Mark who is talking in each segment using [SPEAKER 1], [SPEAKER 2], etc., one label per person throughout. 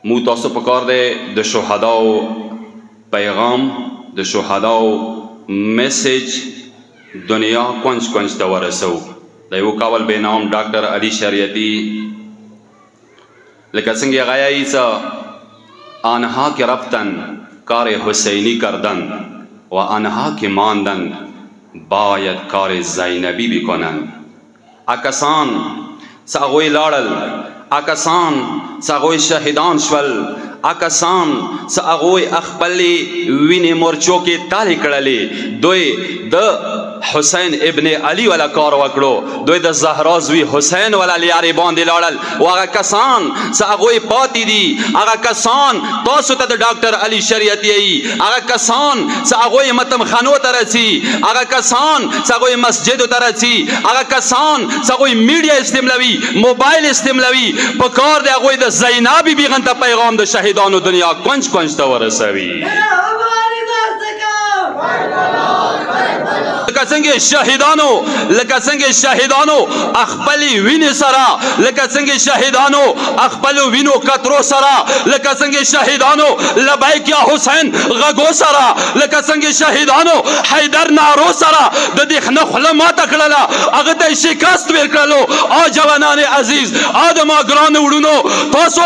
[SPEAKER 1] مو تاسو پکار دی د شهداو پیغام د شهداو میسج دنیا کنج کنج ته ورسو د یو کابل به نام ډاکټر علي شریعتی لکه څنګه غایي څه آنها که رفتن کار حسینی کردن و آنها که ماندن باید کار زینبی بکنن اکسان ساغوی لاړل اکسان ساغوی شهیدان شول اکسان ساغوی خپلې وینې مورچو کې تالې کړلې دوی د حسین ابن علی والا کار وکړو دوی د زهرا زوی حسین والا لیارې باندې لاړل او هغه کسان ساغوی پاتې دي هغه کسان تاسو ته د ډاکټر علي شریعتی هغه کسان ساغوی متم خانو ته رسي هغه کسان ساغوی مسجد ته رسي هغه کسان ساغوی میډیا استعمالوي موبایل استعمالوي په کار دی هغوی د زینب بیبي غنته پیغام د شهیدانو دنیا کنج کنج ته ورسوي لکه څنګه شهیدانو خپلې وینې سره لکه څنګه شهیدانو خپلو وینو قطرو سره لکه څنګه شهیدانو لبیک یا حسین غږو سره لکه څنګه شهیدانو حیدر نارو سره د دې خنه خوله ماته کړله هغه ته شکست ورکړلو جوانان عزیز آدما ګران وړونو تاسو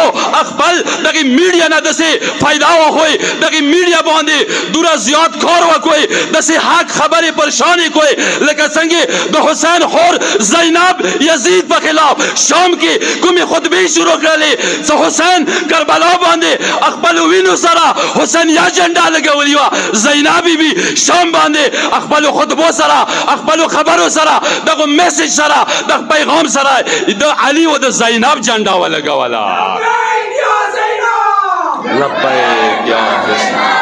[SPEAKER 1] خپل دغه میډیا نه داسې فایده واخلئ دغه میډیا باندې دوره زیات کار وکړئ داسې حق خبرې پریشانې کوئ لکه څنګه د حسین خور زینب یزید په خلاف شام کې کومې خطبې شروع کړلې څه حسین کربلا باندې خپلو وینو سره حسین یا جنډه لګولې وه زینب بیبي شام باندې خپلو خطبو سره خپلو خبرو سره دغه میسج سره دغه پیغام سره د علي و د زینب جنډه ولګوله لبیک یا حسین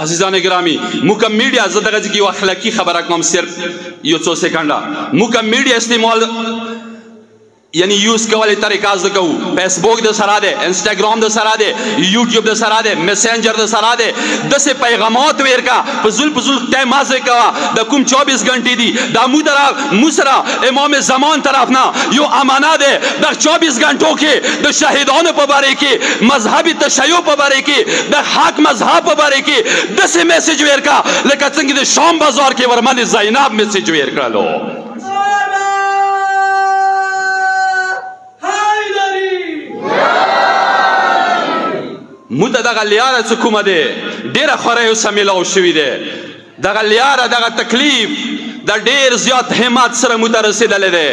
[SPEAKER 1] عزیزان گرامی موږ میډیا زه دغه ځکه یو اخلاقي خبره کوم صرف یو څو سکنډه موږ میډیا استعمال یعنی یوز کولې طریقه زده کوو فیسبوک د سره دی انسټاګرام د سره دی یوټیوب د سره دی میسنجر د سره دی داسې پیغامات ورکا فضول ټایم مازه کوه د کوم 24 غنټې دي دا مو سره امام زمان طرف نه یو امانه دی د 24 غنټو کې د شهیدانو په باره کې مذهبي تشیع په باره کې د حق مذهب په باره کې داسې میسج ورکا لکه څنګه د شام بازار کې ورمنې زینب میسج ورکړلو مو ته دغه لیاره څه کومه دی ډېره خوره اوسه میلاو شوي دی دغه لیاره دغه تکلیف د ډېر زیات همت سره مو ته رسېدلی دی